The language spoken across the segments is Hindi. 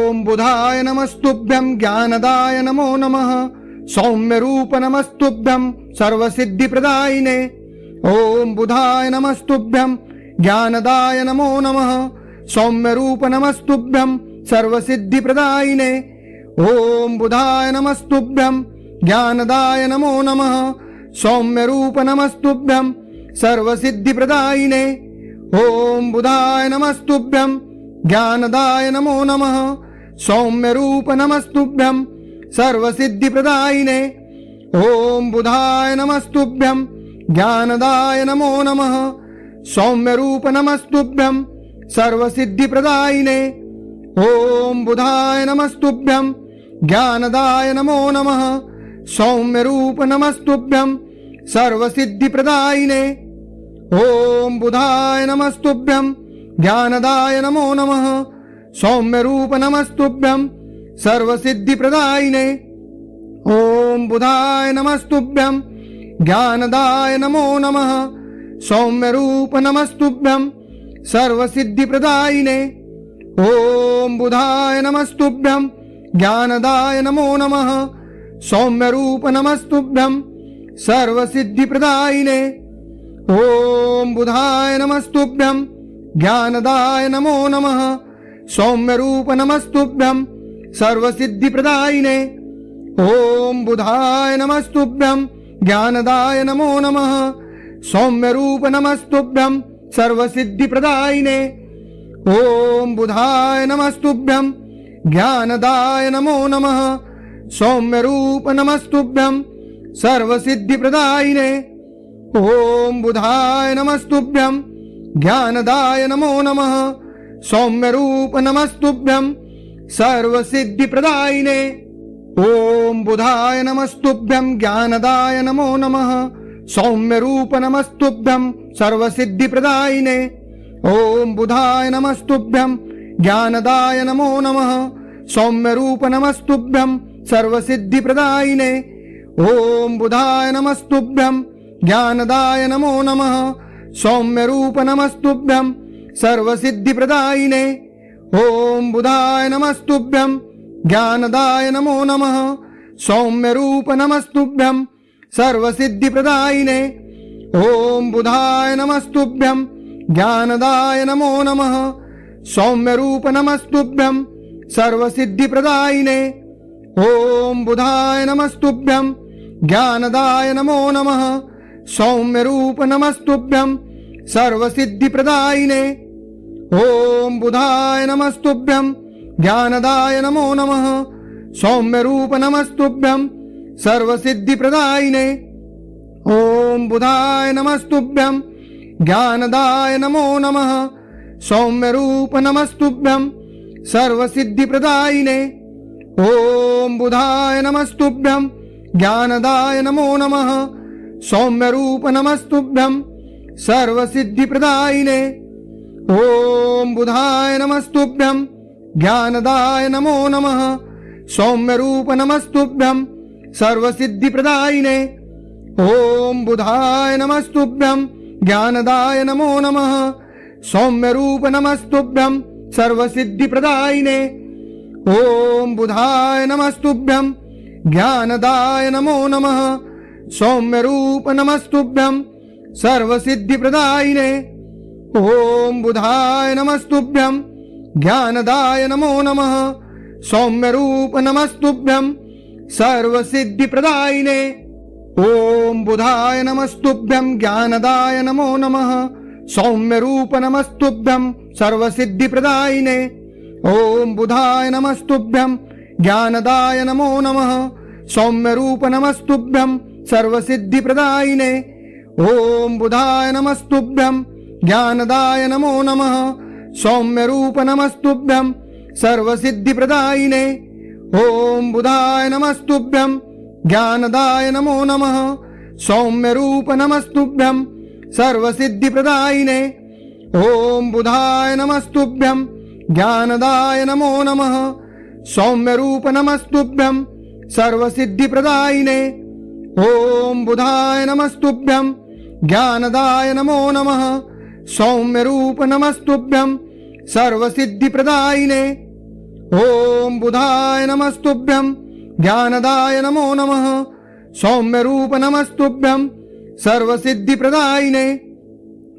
ओम बुधाय नमस्तुभ्यं ज्ञानदाय नमो नमः। सौम्य रूप नमस्तुभ्यं सर्वसिद्धिप्रदायिने। ओम बुधाय नमस्तुभ्यं ज्ञानदाय नमो नमः। सौम्य रूप नमस्तुभ्यं सर्वसिद्धिप्रदायिने। ओम बुधाय नमस्तुभ्यं ज्ञानदाय नमो नमः। सौम्य रूप नमस्तुभ्यं सर्वसिद्धिप्रदायिने। ओम बुधाय नमस्तुभ्यं ज्ञानदाय नमो नमः। सौम्य रूप नमस्तुभ्यं सर्वसिद्धिप्रदायिने। ओम बुधाय नमस्तुभ्यं ज्ञानदाय नमो नमः। सौम्य रूप नमस्तुभ्यं सर्वसिद्धिप्रदायिने। ओम बुधाय नमस्तुभ्यं ज्ञानदाय नमो नमः। सौम्य रूप नमस्तुभ्यं सर्वसिद्धिप्रदायिने। ओम बुधाय नमस्तुभ्यं ज्ञानदाय नमो नमः। सौम्य रूप नमस्तुभ्यं सर्वसिद्धिप्रदायिने। ओम बुधाय नमस्तुभ्यं ज्ञानदाय नमो नमः। सौम्य रूप नमस्तुभ्यं सर्वसिद्धिप्रदायिने। ओम बुधाय नमस्तुभ्यं ज्ञानदाय नमो नमः। सौम्य रूप नमस्तुभ्यं सर्वसिद्धिप्रदायिने। ओम बुधाय नमस्तुभ्यं ज्ञानदाय नमो नमः। सौम्य रूप नमस्तुभ्यं सर्वसिद्धिप्रदायिने। ओम बुधाय नमस्तुभ्यं ज्ञानदाय नमो नमः। सौम्य रूप नमस्तुभ्यं सर्वसिद्धिप्रदायिने। ओम बुधाय नमस्तुभ्यं ज्ञानदाय नमो नमः। सौम्य रूप नमस्तुभ्यं सर्वसिद्धिप्रदायिने। ओम बुधाय नमस्तुभ्यं ज्ञानदाय नमो नमः। सौम्य रूप नमस्तुभ्यं सर्वसिद्धिप्रदायिने। ओम बुधाय नमस्तुभ्यं ज्ञानदाय नमो नमः। सौम्य रूप नमस्तुभ्यं सर्वसिद्धिप्रदायिने। ओम बुधाय नमस्तुभ्यं ज्ञानदाय नमो नमः। सौम्य रूप नमस्तुभ्यं सर्वसिद्धिप्रदायिने। ओम बुधाय नमस्तुभ्यं ज्ञानदाय नमो नमः। सौम्य रूप नमस्तुभ्यं सर्वसिद्धिप्रदायिने। ओम बुधाय नमस्तुभ्यं ज्ञानदाय नमो नमः। सौम्य रूप नमस्तुभ्यं सर्वसिद्धिप्रदायिने। ओम बुधाय नमस्तुभ्यं ज्ञानदाय नमो नमः। सौम्य रूप नमस्तुभ्यं सर्वसिद्धिप्रदायिने। ओम बुधाय नमस्तुभ्यं ज्ञानदाय नमो नमः। सौम्य रूप नमस्तुभ्यं सर्वसिद्धिप्रदायिने। ओम बुधाय नमस्तुभ्यं ज्ञानदाय नमो नमः। सौम्य रूप नमस्तुभ्यं सर्वसिद्धिप्रदायिने। ओम बुधाय नमस्तुभ्यं ज्ञानदाय नमो नमः। सौम्य रूप नमस्तुभ्यं सर्वसिद्धिप्रदायिने। ओम बुधाय नमस्तुभ्यं ज्ञानदाय नमो नमः। सौम्य रूप नमस्तुभ्यं सर्वसिद्धिप्रदायिने। ओम बुधाय नमस्तुभ्यं ज्ञानदाय नमो नमः। सौम्य रूप नमस्तुभ्यं सर्वसिद्धिप्रदायिने। ओम बुधाय नमस्तुभ्यं ज्ञानदाय नमो नमः। सौम्य रूप नमस्तुभ्यं सर्वसिद्धिप्रदायिने। ओम बुधाय नमस्तुभ्यं ज्ञानदाय नमो नमः। सौम्य रूप नमस्तुभ्यं सर्वसिद्धिप्रदायिने। ओम बुधाय नमस्तुभ्यं ज्ञानदाय नमो नमः। सौम्य रूप नमस्तुभ्यं सर्वसिद्धिप्रदायिने। ओम बुधाय नमस्तुभ्यं ज्ञानदाय नमो नमः। सौम्य रूप नमस्तुभ्यं सर्वसिद्धिप्रदायिने। ओम बुधाय नमस्तुभ्यं ज्ञानदाय नमो नमः। सौम्य रूप नमस्तुभ्यं सर्वसिद्धिप्रदायिने। ओम बुधाय नमस्तुभ्यं ज्ञानदाय नमो नमः। सौम्य रूप नमस्तुभ्यं सर्वसिद्धिप्रदायिने। ओम बुधाय नमस्तुभ्यं ज्ञानदाय नमो नमः। सौम्य रूप नमस्तुभ्यं सर्वसिद्धिप्रदायिने। ओम बुधाय नमस्तुभ्यं ज्ञानदाय नमो नमः। सौम्य रूप नमस्तुभ्यं सर्वसिद्धिप्रदायिने। ओम बुधाय नमस्तुभ्यं ज्ञानदाय नमो नमः। सौम्य रूप नमस्तुभ्यं सर्वसिद्धिप्रदायिने। ओम बुधाय नमस्तुभ्यं ज्ञानदाय नमो नमः सौम्य रूप नमस्तुभ्यं सर्वसिद्धि प्रदायिने।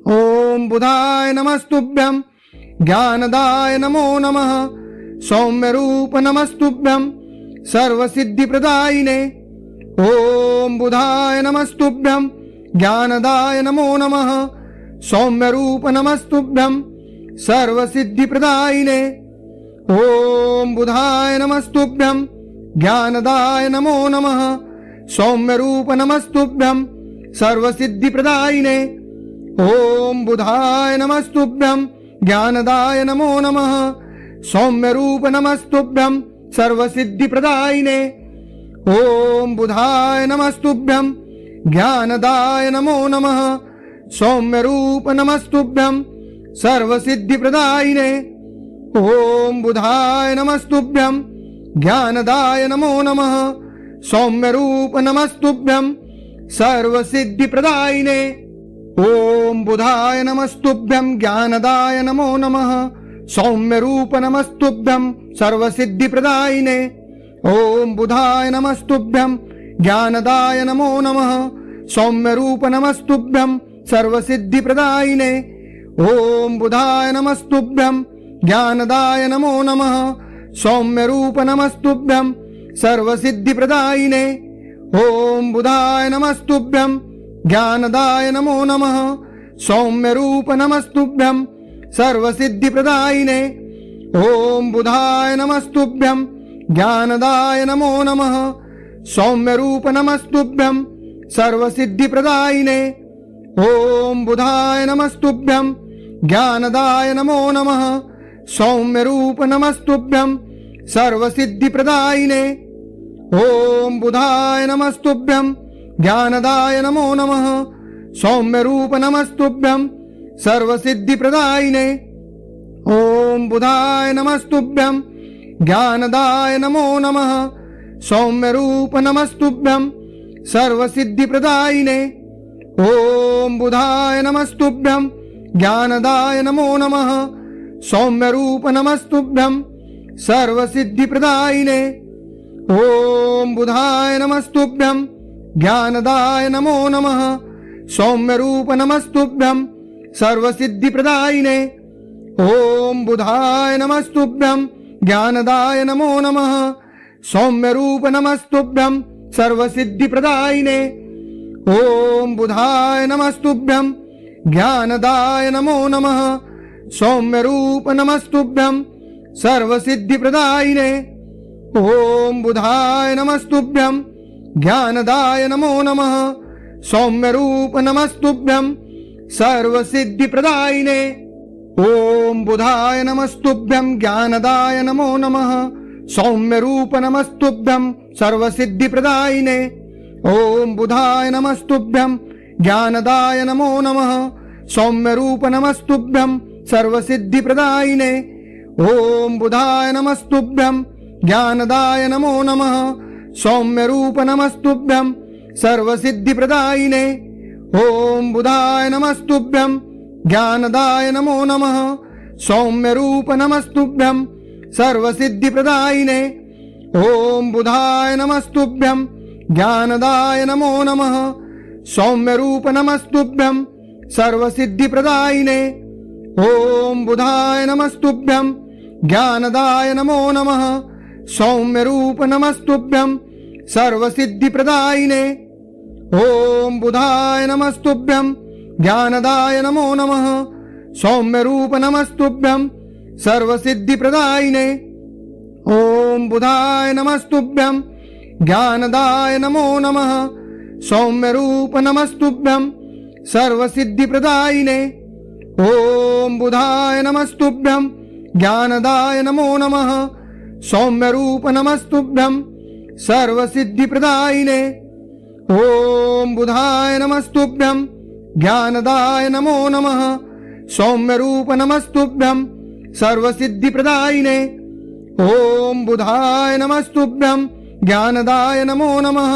ओम बुधाय नमस्तुभ्यं ज्ञानदाय नमो नमः सौम्य रूप नमस्तुभ्यं सर्वसिद्धि प्रदायिने। ओम बुधाय नमस्तुभ्यं ज्ञानदाय नमो नमः सौम्य रूप नमस्तुभ्यं सर्वसिद्धि प्रदायिने। ओम बुधाय नमस्तुभ्यं ज्ञानदाय नमो नमः सौम्य रूप नमस्तुभ्यं सर्वसिद्धि प्रदायिने। ओम बुधाय नमस्तुभ्यं ज्ञानदाय नमो नमः सौम्य रूप नमस्तुभ्यं सर्वसिद्धि प्रदायिने। ओम बुधाय नमस्तुभ्यं ज्ञानदाय नमो नमः सौम्य रूप नमस्तुभ्यं सर्वसिद्धि प्रदायिने। ओम बुधाय नमस्तुभ्यं ज्ञानदाय नमो नमः सौम्य रूप नमस्तुभ्यं सर्वसिद्धि प्रदायिने। ओम बुधाय नमस्तुभ्यं ज्ञानदाय नमो नमः सौम्य रूप नमस्तुभ्यं सर्वसिद्धि प्रदायिने। ओम बुधाय नमस्तुभ्यं ज्ञानदाय नमो नमः सौम्य रूप नमस्तुभ्यं सर्वसिद्धि प्रदायिने। ओम बुधाय नमस्तुभ्यं ज्ञानदाय नमो नमः सौम्य रूप नमस्तुभ्यं सर्वसिद्धि प्रदायिने। ओम बुधाय नमस्तुभ्यं ज्ञानदाय नमो नमः सौम्य रूप नमस्तुभ्यं सर्वसिद्धि प्रदायिने। ओम बुधाय नमस्तुभ्यं ज्ञानदाय नमो नमः सौम्य रूप नमस्तुभ्यं सर्वसिद्धि प्रदायिने। ओम बुधाय नमस्तुभ्यं ज्ञानदाय नमो नमः सौम्य रूप नमस्तुभ्यं सर्वसिद्धि प्रदायिने। ओम बुधाय नमस्तुभ्यं ज्ञानदाय नमो नमः सौम्य रूप नमस्तुभ्यं सर्वसिद्धि प्रदायिने। ओम बुधाय नमस्तुभ्यं ज्ञानदाय नमो नमः सौम्य रूप नमस्तुभ्यं सर्वसिद्धि प्रदायिने। ओम बुधाय नमस्तुभ्यं ज्ञानदाय नमो नमः सौम्य रूप नमस्तुभ्यं सर्वसिद्धि प्रदायिने। ओम बुधाय नमस्तुभ्यं ज्ञानदाय नमो नमः सौम्य रूप नमस्तुभ्यं सर्वसिद्धि प्रदायिने। ओम बुधाय नमस्तुभ्यं ज्ञानदाय नमो नमः सौम्य रूप नमस्तुभ्यं सर्वसिद्धि प्रदायिने। ओम बुधाय नमस्तुभ्यं ज्ञानदाय नमो नमः सौम्य रूप नमस्तुभ्यं सर्वसिद्धि प्रदायिने। ओम बुधाय नमस्तुभ्यं ज्ञानदाय नमो नमः सौम्य रूप नमस्तुभ्यं सर्वसिद्धि प्रदायिने। ओम बुधाय नमस्तुभ्यं ज्ञानदाय नमो नमः सौम्य रूप नमस्तुभ्यं सर्वसिद्धि प्रदायिने। ओम बुधाय नमस्तुभ्यं ज्ञानदाय नमो नमः सौम्य रूप नमस्तुभ्यं सर्वसिद्धि प्रदायिने। ओम बुधाय नमस्तुभ्यं ज्ञानदाय नमो नमः सौम्य रूप नमस्तुभ्यं सर्वसिद्धि प्रदायिने। ओम बुधाय नमस्तुभ्यं ज्ञानदाय नमो नमः सौम्य रूप नमस्तुभ्यं सर्वसिद्धि प्रदायिने। ओम बुधाय नमस्तुभ्यं ज्ञानदाय नमो नमः सौम्य रूप नमस्तुभ्यं सर्वसिद्धि प्रदायिने। ओम बुधाय नमस्तुभ्यं ज्ञानदाय नमो नमः सौम्य रूप नमस्तुभ्यं सर्वसिद्धि प्रदायिने। ओम बुधाय नमस्तुभ्यं ज्ञानदाय नमो नमः सौम्य रूप नमस्तुभ्यं सर्वसिद्धि प्रदायिने। ओम बुधाय नमस्तुभ्यं ज्ञानदाय नमो नमः सौम्य रूप नमस्तुभ्यं सर्वसिद्धि प्रदायिने। ओम बुधाय नमस्तुभ्यं ज्ञानदाय नमो नमः सौम्य रूप नमस्तुभ्यं सर्वसिद्धि प्रदायिने। ओम बुधाय नमस्तुभ्यं ज्ञानदाय नमो नमः सौम्य रूप नमस्तुभ्यं सर्वसिद्धि प्रदायिने। ओम बुधाय नमस्तुभ्यं ज्ञानदाय नमो नमः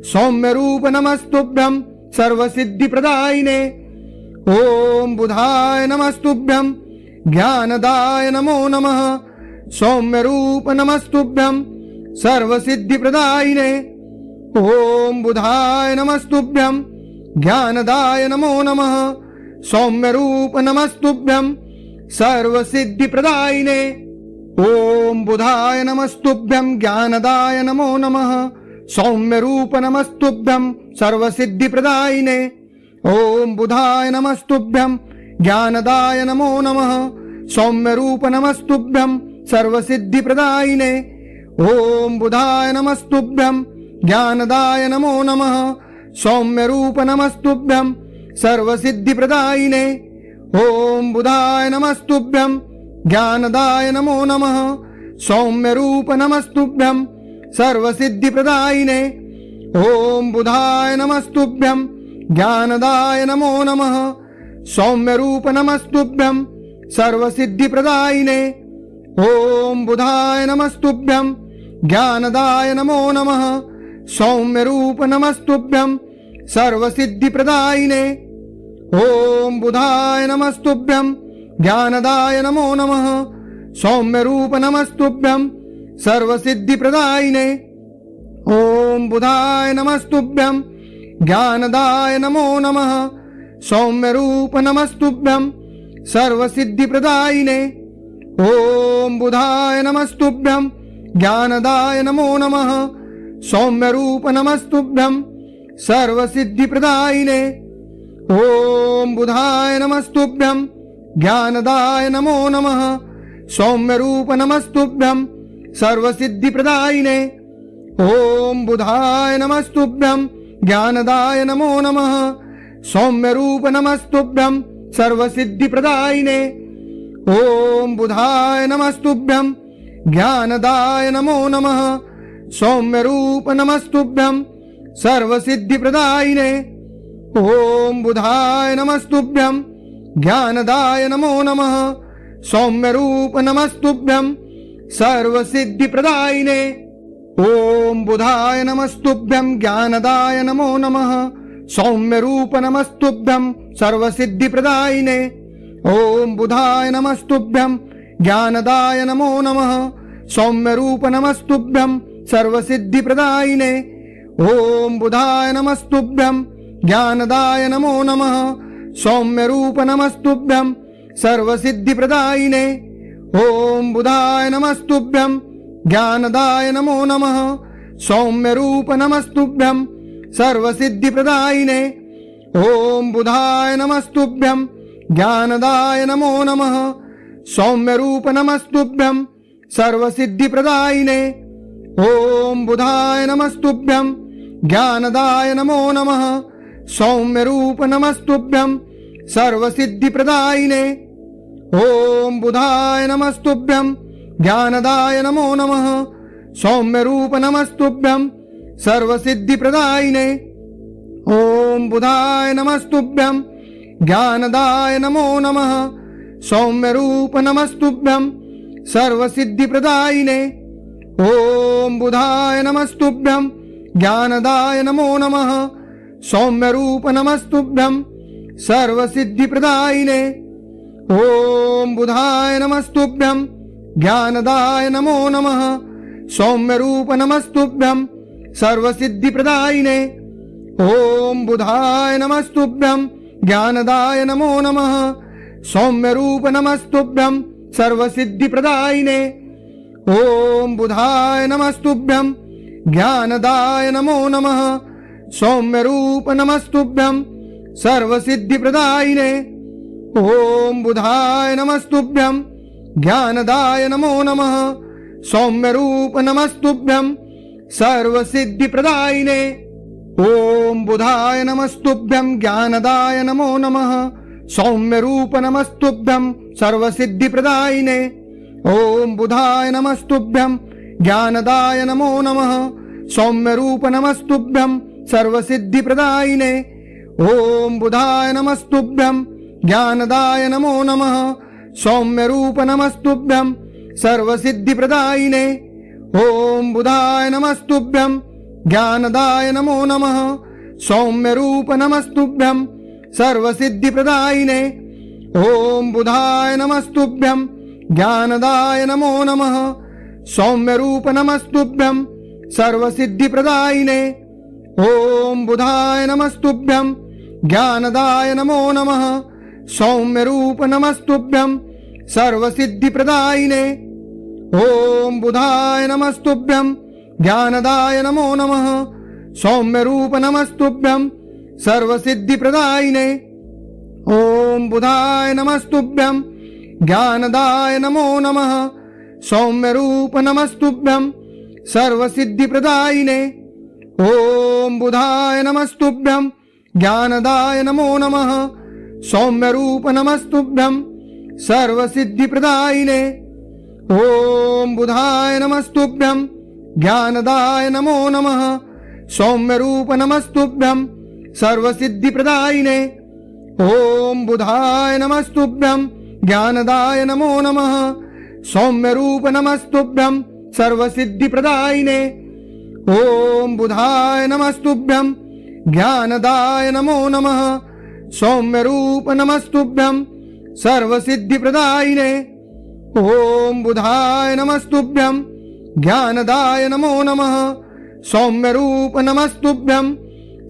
सौम्य रूप नमस्तुभ्यं सर्वसिद्धि प्रदायिने। ओम बुधाय नमस्तुभ्यं ज्ञानदाय नमो नमः सौम्यरूप नमस्तुभ्यं सर्वसिद्धिप्रदायिने। ओम बुधाय नमस्तुभ्यं ज्ञानदाय नमो नमः। सौम्यरूप नमस्तुभ्यं सर्वसिद्धिप्रदायिने। ओम बुधाय नमस्तुभ्यं ज्ञानदाय नमो नमः। सौम्यरूप नमस्तुभ्यं सर्वसिद्धिप्रदायिने। ओम बुधाय नमस्तुभ्यं ज्ञानदाय नमो नमः। सौम्यरूप नमस्तुभ्यं सर्वसिद्धिप्रदायिने। ओम बुधाय नमस्तुभ्यं ज्ञानदाय नमो नमः। सौम्यरूप नमस्तुभ्यं सर्वसिद्धिप्रदायिने। ओम बुधाय नमस्तुभ्यं ज्ञानदाय नमो नमः। सौम्यरूप नमस्तुभ्यं सर्वसिद्धिप्रदायिने। ओम बुधाय नमस्तुभ्यं ज्ञानदाय नमो नमः। सौम्यरूप नमस्तुभ्यं सर्वसिद्धिप्रदायिने। ओम बुधाय नमस्तुभ्यं ज्ञानदाय नमो नमः। सौम्यरूप नमस्तुभ्यं सर्वसिद्धिप्रदायिने। ओम बुधाय नमस्तुभ्यं ज्ञानदाय नमो नमः। सौम्यरूप नमस्तुभ्यं सर्वसिद्धिप्रदायिने। ओम बुधाय नमस्तुभ्यं ज्ञानदाय नमो नमः। सौम्यरूप नमस्तुभ्यं सर्वसिद्धिप्रदायिने। ओम बुधाय नमस्तुभ्यं ज्ञानदाय नमो नमः। सौम्यरूप नमस्तुभ्यं सर्वसिद्धिप्रदायिने। ओम बुधाय नमस्तुभ्यं ज्ञानदाय नमो नमः। सौम्यरूप नमस्तुभ्यं सर्वसिद्धिप्रदायिने। ओम बुधाय नमस्तुभ्यं ज्ञानदाय नमो नमः। सौम्यरूप नमस्तुभ्यं सर्वसिद्धिप्रदायिने। ओम बुधाय नमस्तुभ्यं ज्ञानदाय नमो नमः। सौम्यरूप नमस्तुभ्यं सर्वसिद्धिप्रदायिने। ओम बुधाय नमस्तुभ्यं ज्ञानदाय नमो नमः। सौम्यरूप नमस्तुभ्यं सर्वसिद्धिप्रदायिने। ओम बुधाय नमस्तुभ्यं ज्ञानदाय नमो नमः। सौम्यरूप नमस्तुभ्यं सर्वसिद्धिप्रदायिने। ओम बुधाय नमस्तुभ्यं ज्ञानदाय नमो नमः। सौम्यरूप नमस्तुभ्यं सर्वसिद्धिप्रदायिने। ओम बुधाय नमस्तुभ्यं ज्ञानदाय नमो नमः। सौम्यरूप नमस्तुभ्यं सर्वसिद्धिप्रदायिने। ओम बुधाय नमस्तुभ्यं ज्ञानदाय नमो नमः। सौम्यरूप नमस्तुभ्यं सर्वसिद्धिप्रदायिने। ओम बुधाय नमस्तुभ्यं ज्ञानदाय नमो नमः। सौम्यरूप नमस्तुभ्यं सर्वसिद्धिप्रदायिने। ओम बुधाय नमस्तुभ्यं ज्ञानदाय नमो नमः। सौम्यरूप नमस्तुभ्यं सर्वसिद्धिप्रदायिने। ओम बुधाय नमस्तुभ्यं ज्ञानदाय नमो नमः। सौम्यरूप नमस्तुभ्यं सर्वसिद्धिप्रदायिने। ओम बुधाय नमस्तुभ्यं ज्ञानदाय नमो नमः। सौम्यरूप नमस्तुभ्यं सर्वसिद्धिप्रदायिने। ओम बुधाय नमस्तुभ्यं ज्ञानदाय नमो नमः। सौम्यरूप नमस्तुभ्यं सर्वसिद्धिप्रदायिने। ओम बुधाय नमस्तुभ्यं ज्ञानदाय नमो नमः। सौम्यरूप नमस्तुभ्यं सर्वसिद्धिप्रदायिने। ओम बुधाय नमस्तुभ्यं ज्ञानदाय नमो नमः। सौम्यरूप नमस्तुभ्यं सर्वसिद्धिप्रदायिने। ओम बुधाय नमस्तुभ्यं ज्ञानदाय नमो नमः। सौम्यरूप नमस्तुभ्यं सर्वसिद्धिप्रदायिने। ओम बुधाय नमस्तुभ्यं ज्ञानदाय नमो नमः। सौम्यरूप नमस्तुभ्यं सर्वसिद्धिप्रदायिने। ओम बुधाय नमस्तुभ्यं ज्ञानदाय नमो नमः। सौम्यरूप नमस्तुभ्यं सर्वसिद्धिप्रदायिने। ओम बुधाय नमस्तुभ्यं ज्ञानदाय नमो नमः। सौम्यरूप नमस्तुभ्यं सर्वसिद्धिप्रदायिने। ओम बुधाय नमस्तुभ्यं ज्ञानदाय नमो नमः। सौम्यरूप नमस्तुभ्यं सर्वसिद्धिप्रदायिने। ओम बुधाय नमस्तुभ्यं ज्ञानदाय नमो नमः। सौम्यरूप नमस्तुभ्यं सर्वसिद्धिप्रदायिने। ओम बुधाय नमस्तुभ्यं ज्ञानदाय नमो नमः सौम्यरूप नमस्तुभ्यं सर्वसिद्धिप्रदायिने ॐ बुधाय नमस्तुभ्यं ज्ञानदाय नमो नमः सौम्यरूप नमस्तुभ्यं सर्वसिद्धिप्रदायिने ॐ बुधाय नमस्तुभ्यं ज्ञानदाय नमो नमः सौम्यरूप नमस्तुभ्यं सर्वसिद्धिप्रदायिने ॐ बुधाय नमस्तुभ्यं ज्ञानदाय नमो नमः सौम्यरूप नमस्तुभ्यं सर्वसिद्धिप्रदायिने ॐ बुधाय नमस्तुभ्यं ज्ञानदाय नमो नमः सौम्यरूप नमस्तुभ्यं सर्वसिद्धिप्रदायिने ॐ बुधाय नमस्तुभ्यं ज्ञानदाय नमो नमः सौम्यरूप नमस्तुभ्यं सर्वसिद्धिप्रदायिने ॐ बुधाय नमस्तुभ्यं ज्ञानदाय नमो नमः सौम्यरूप नमस्तुभ्यं सर्वसिद्धिप्रदायिने ॐ बुधाय नमस्तुभ्यं ज्ञानदाय नमो नमः सौम्यरूप नमस्तुभ्यं सर्वसिद्धिप्रदायिने ॐ बुधाय नमस्तुभ्यं ज्ञानदाय नमो नमः सौम्यरूप नमस्तुभ्यं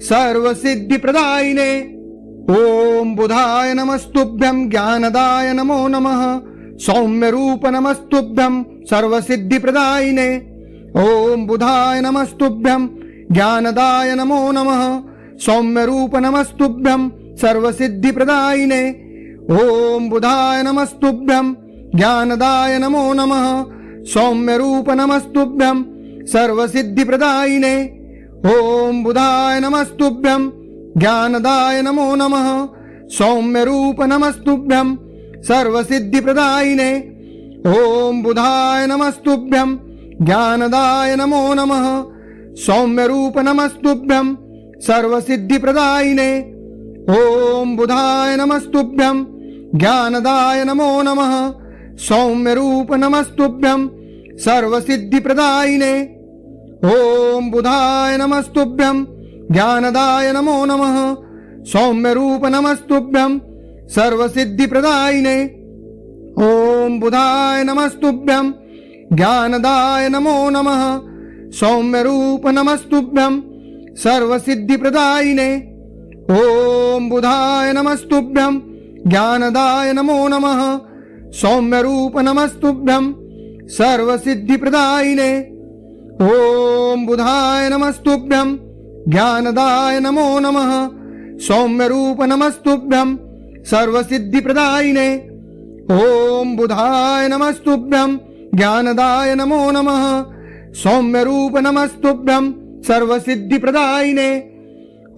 सर्वसिद्धिप्रदायिने ॐ बुधाय नमस्तुभ्यं ज्ञानदाय नमो नमः सौम्यरूप नमस्तुभ्यं सर्वसिद्धिप्रदायिने ॐ बुधाय नमस्तुभ्यं ज्ञानदाय नमो नमः सौम्यरूप नमस्तुभ्यं सर्वसिद्धिप्रदायिने ॐ बुधाय नमस्तुभ्यं ज्ञानदाय नमो नमः सौम्यरूप नमस्तुभ्यं सर्वसिद्धिप्रदायिने ॐ बुधाय नमस्तुभ्यं ज्ञानदाय नमो नमः सौम्यरूप नमस्तुभ्यं सर्वसिद्धिप्रदायिने ॐ बुधाय नमस्तुभ्यं ज्ञानदाय नमो नमः सौम्यरूप नमस्तुभ्यं सर्वसिद्धिप्रदायिने ॐ बुधाय नमस्तुभ्यं ज्ञानदाय नमो नमः सौम्यरूप नमस्तुभ्यं सर्वसिद्धिप्रदायिने ॐ बुधाय नमस्तुभ्यं ज्ञानदाय नमो नमः सौम्यरूप नमस्तुभ्यं सर्वसिद्धिप्रदायिने ॐ बुधाय नमस्तुभ्यं ज्ञानदाय नमो नमः सौम्यरूप नमस्तुभ्यं सर्वसिद्धिप्रदायिने ॐ बुधाय नमस्तुभ्यं ज्ञानदाय नमो नमः सौम्यरूप नमस्तुभ्यं सर्वसिद्धिप्रदायिने ॐ बुधाय नमस्तुभ्यं ज्ञानदाय नमो नमः सौम्यरूप नमस्तुभ्यं सर्वसिद्धिप्रदायिने ॐ बुधाय नमस्तुभ्यं ज्ञानदाय नमो नमः सौम्यरूप नमस्तुभ्यं सर्वसिद्धिप्रदायिने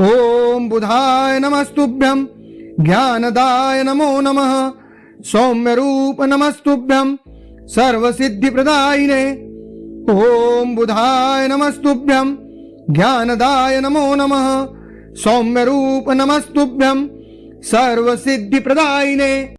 ॐ बुधाय नमस्तुभ्यं ज्ञानदाय नमो नमः सौम्यरूप नमस्तुभ्यं सर्वसिद्धिप्रदायिने ॐ बुधाय नमस्तुभ्यं ज्ञानदाय नमो नमः सौम्यरूप नमस्तुभ्यं सर्वसिद्धिप्रदायिने।